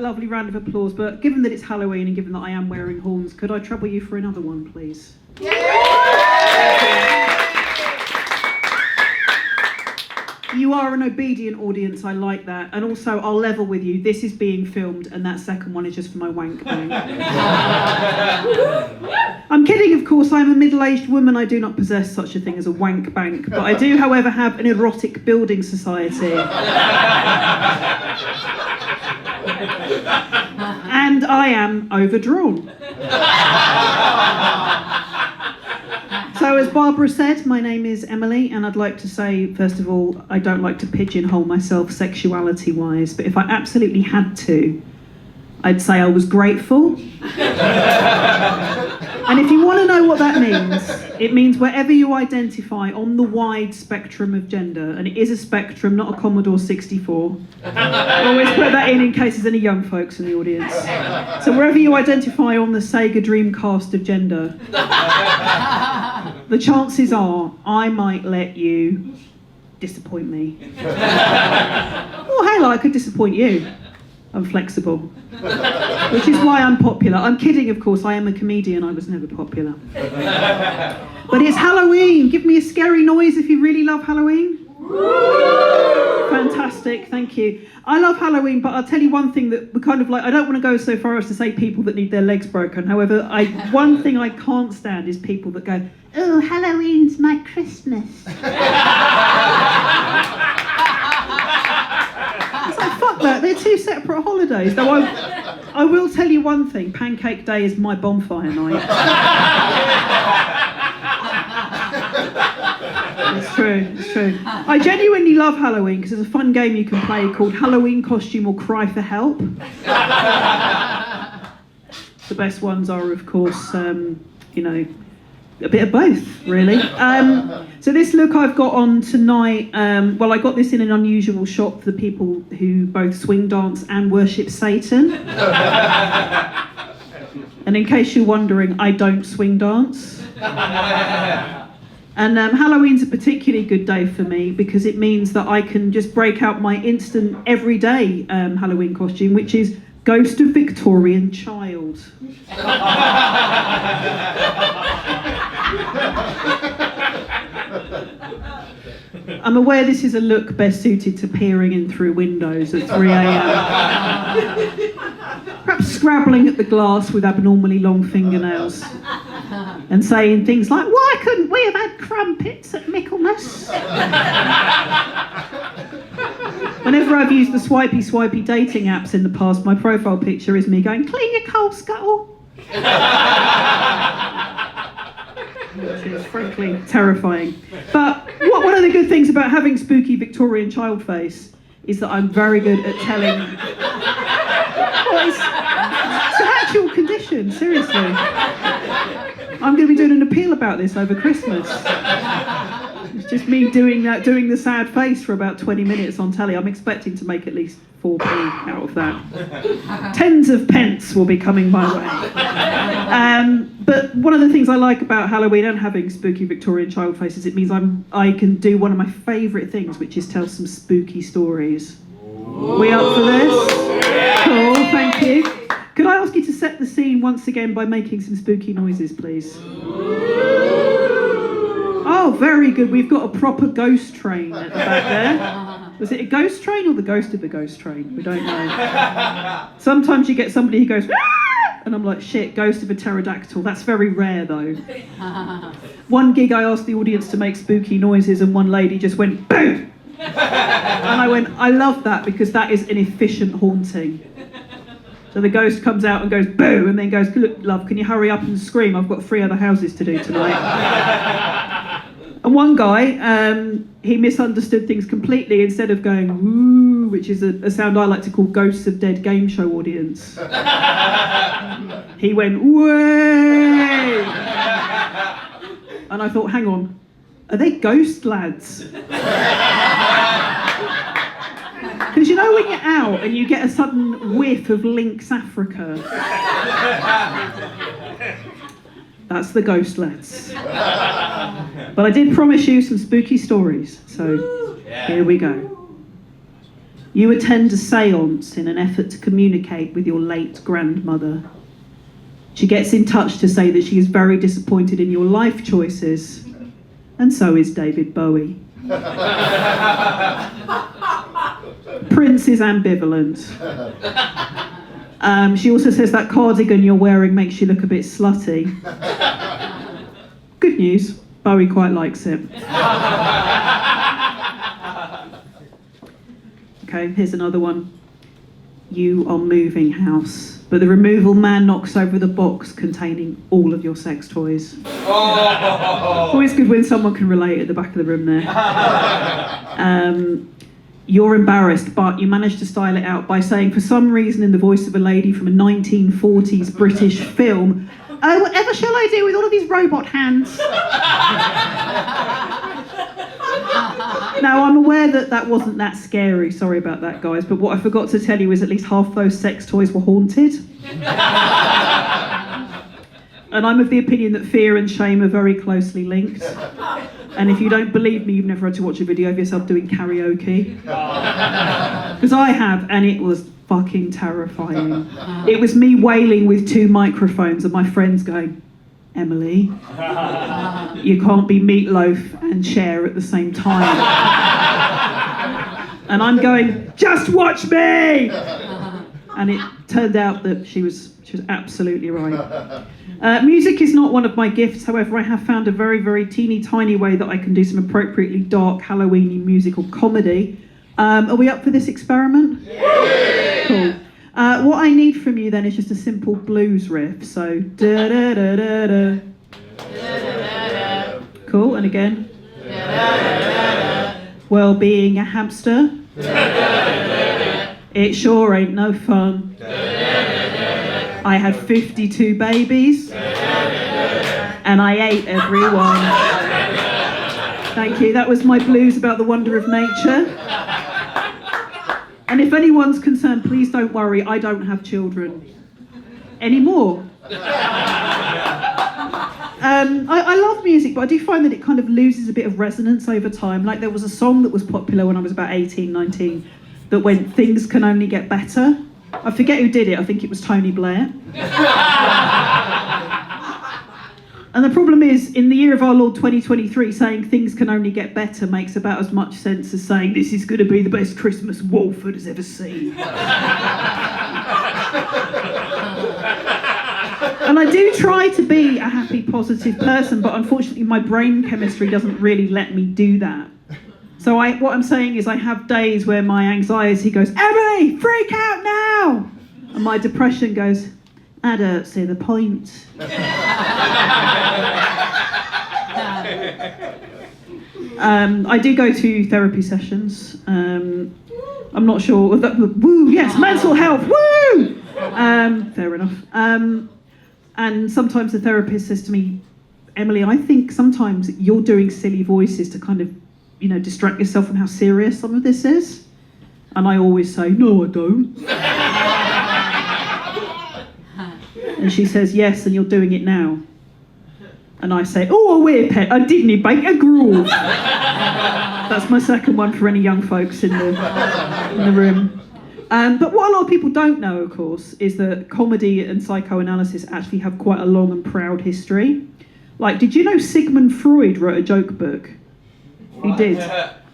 lovely round of applause, but given that it's Halloween and given that I am wearing horns, could I trouble you for another one, please? You are an obedient audience, I like that. And also, I'll level with you, this is being filmed and that second one is just for my wank bang. I'm kidding, of course, I'm a middle-aged woman. I do not possess such a thing as a wank bank, but I do, however, have an erotic building society. And I am overdrawn. So as Barbara said, my name is Emily, and I'd like to say, first of all, I don't like to pigeonhole myself sexuality-wise, but if I absolutely had to, I'd say I was grateful. And if you want to know what that means, it means wherever you identify on the wide spectrum of gender, and it is a spectrum, not a Commodore 64. I always put that in case there's any young folks in the audience. So wherever you identify on the Sega Dreamcast of gender, the chances are I might let you disappoint me. Oh, hell, I could disappoint you. I'm flexible, which is why I'm popular. I'm kidding, of course, I am a comedian, I was never popular. But it's Halloween, give me a scary noise if you really love Halloween. Fantastic, thank you. I love Halloween, but I'll tell you one thing that we're kind of like, I don't want to go so far as to say people that need their legs broken. However, one thing I can't stand is people that go, oh, Halloween's my Christmas. It's like, fuck that, they're two separate holidays. Though I will tell you one thing, Pancake Day is my bonfire night. It's true, it's true. I genuinely love Halloween because there's a fun game you can play called Halloween Costume or Cry for Help. The best ones are, of course, a bit of both, really. So this look I've got on tonight, well, I got this in an unusual shop for the people who both swing dance and worship Satan. And in case you're wondering, I don't swing dance. And Halloween's a particularly good day for me because it means that I can just break out my instant everyday Halloween costume, which is Ghost of Victorian Child. I'm aware this is a look best suited to peering in through windows at 3 a.m. Perhaps scrabbling at the glass with abnormally long fingernails and saying things like, why couldn't we have had crumpets at Michaelmas? Whenever I've used the swipey dating apps in the past, my profile picture is me going, clean your coal scuttle. Which is frankly terrifying. But one of the good things about having spooky Victorian child face is that I'm very good at telling... Well, it's an actual condition, seriously. I'm going to be doing an appeal about this over Christmas. It's just me doing the sad face for about 20 minutes on telly. I'm expecting to make at least 4p out of that. Tens of pence will be coming my way. But one of the things I like about Halloween and having spooky Victorian child faces, it means I can do one of my favourite things, which is tell some spooky stories. We up for this? Cool, thank you. Could I ask you to set the scene once again by making some spooky noises, please? Oh, very good. We've got a proper ghost train at the back there. Was it a ghost train or the ghost of the ghost train? We don't know. Sometimes you get somebody who goes, ah! And I'm like, shit, ghost of a pterodactyl. That's very rare, though. One gig I asked the audience to make spooky noises and one lady just went, boom! And I went, I love that because that is an efficient haunting. So the ghost comes out and goes, boo, and then goes, look, love, can you hurry up and scream? I've got 3 other houses to do tonight. And one guy, he misunderstood things completely. Instead of going, woo, which is a sound I like to call ghosts of dead game show audience. He went, way! And I thought, hang on, are they ghost lads? Because you know when you're out and you get a sudden whiff of Lynx Africa? That's the ghost lads. But I did promise you some spooky stories, so here we go. You attend a séance in an effort to communicate with your late grandmother. She gets in touch to say that she is very disappointed in your life choices, and so is David Bowie. Prince is ambivalent. She also says that cardigan you're wearing makes you look a bit slutty. Good news, Bowie quite likes it. Okay, here's another one. You are moving house, but the removal man knocks over the box containing all of your sex toys. Oh. Always good when someone can relate at the back of the room there. You're embarrassed, but you manage to style it out by saying, for some reason in the voice of a lady from a 1940s British film, "Oh, whatever shall I do with all of these robot hands?" Now, I'm aware that that wasn't that scary, sorry about that, guys, but what I forgot to tell you is at least half those sex toys were haunted. And I'm of the opinion that fear and shame are very closely linked. And if you don't believe me, you've never had to watch a video of yourself doing karaoke. Because I have, and it was fucking terrifying. It was me wailing with 2 microphones and my friends going, "Emily, you can't be Meatloaf and Cher at the same time." And I'm going, "Just watch me!" And it turned out that she was absolutely right. Music is not one of my gifts, however, I have found a very, very teeny tiny way that I can do some appropriately dark Halloween-y musical comedy. Are we up for this experiment? Yeah. Cool. What I need from you then is just a simple blues riff. So da da da da da. Cool, and again. Well, being a hamster, it sure ain't no fun. I had 52 babies, and I ate everyone. Thank you. That was my blues about the wonder of nature. And if anyone's concerned, please don't worry, I don't have children anymore. I love music, but I do find that it kind of loses a bit of resonance over time. Like there was a song that was popular when I was about 18, 19, that went, "Things can only get better." I forget who did it, I think it was Tony Blair. And the problem is, in the year of our Lord 2023, saying things can only get better makes about as much sense as saying this is going to be the best Christmas Walford has ever seen. And I do try to be a happy, positive person, but unfortunately my brain chemistry doesn't really let me do that. So what I'm saying is I have days where my anxiety goes, "Emily, freak out now!" And my depression goes, "I don't see the point." I do go to therapy sessions. I'm not sure. Woo, yes, mental health, woo! Fair enough. And sometimes the therapist says to me, "Emily, I think sometimes you're doing silly voices to kind of, distract yourself from how serious some of this is." And I always say, "No, I don't." And she says, "Yes, and you're doing it now." And I say, "Oh, a weird pet, I didn't bake a groove." That's my second one for any young folks in the room. But what a lot of people don't know, of course, is that comedy and psychoanalysis actually have quite a long and proud history. Like, did you know Sigmund Freud wrote a joke book? He did.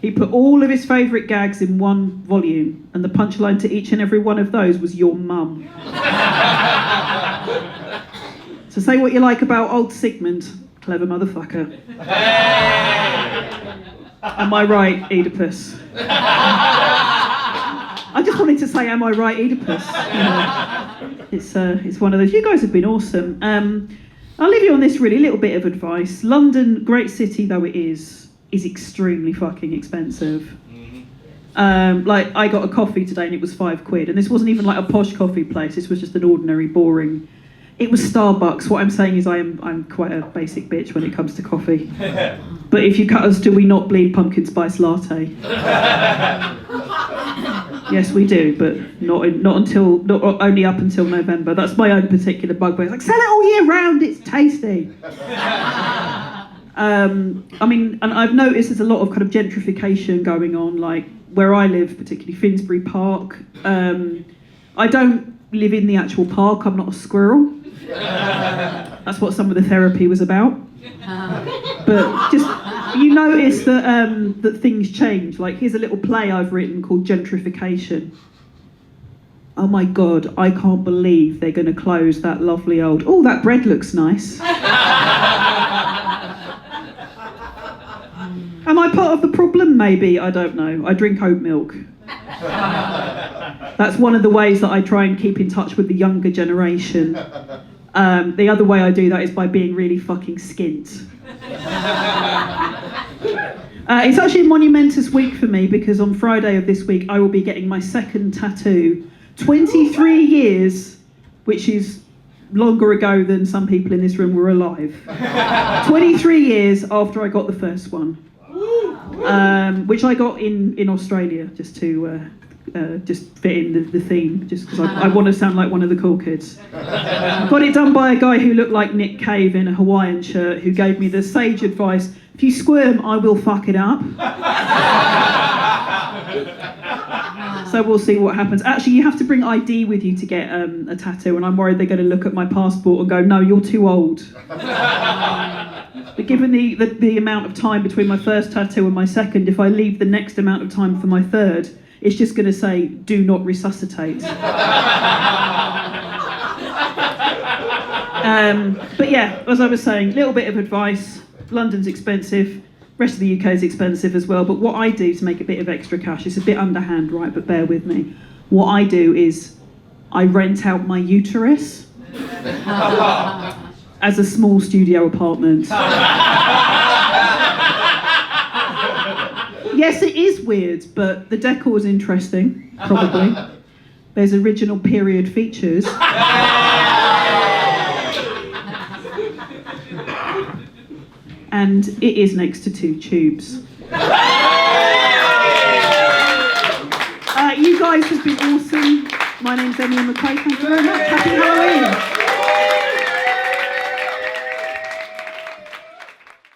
He put all of his favourite gags in one volume, and the punchline to each and every one of those was "your mum." So say what you like about old Sigmund, clever motherfucker. Am I right, Oedipus? I just wanted to say, am I right, Oedipus? It's one of those. You guys have been awesome. I'll leave you on this really little bit of advice. London, great city though it is extremely fucking expensive. Like I got a coffee today and it was £5, and this wasn't even like a posh coffee place. This was just an ordinary, boring. It was Starbucks. What I'm saying is I'm quite a basic bitch when it comes to coffee. But if you cut us, do we not bleed pumpkin spice latte? Yes, we do, but not only up until November. That's my own particular bugbear. It's like, sell it all year round. It's tasty. I mean, and I've noticed there's a lot of kind of gentrification going on. Like where I live, particularly Finsbury Park. I don't live in the actual park. I'm not a squirrel. That's what some of the therapy was about. But just, you notice that that things change. Like, here's a little play I've written called Gentrification. Oh my God, I can't believe they're going to close that lovely old... Oh, that bread looks nice. Am I part of the problem? Maybe, I don't know. I drink oat milk. That's one of the ways that I try and keep in touch with the younger generation. The other way I do that is by being really fucking skint. It's actually a monumentous week for me because on Friday of this week I will be getting my second tattoo. 23 years, which is longer ago than some people in this room were alive. 23 years after I got the first one, which I got in Australia, just to just fit in the theme, just because I want to sound like one of the cool kids. Got it done by a guy who looked like Nick Cave in a Hawaiian shirt, who gave me the sage advice: if you squirm, I will fuck it up. So we'll see what happens. Actually, you have to bring ID with you to get a tattoo, and I'm worried they're going to look at my passport and go, no, you're too old. But given the amount of time between my first tattoo and my second, if I leave the next amount of time for my third, it's just going to say, do not resuscitate. But yeah, as I was saying, little bit of advice. London's expensive. Rest of the UK is expensive as well, but what I do to make a bit of extra cash, it's a bit underhand, right, but bear with me. What I do is I rent out my uterus as a small studio apartment. Yes, it is weird, but the decor is interesting, probably. There's original period features. And it is next to 2 tubes. You guys have been awesome. My name's Emily McQuaid. Thank you very much. Happy Halloween.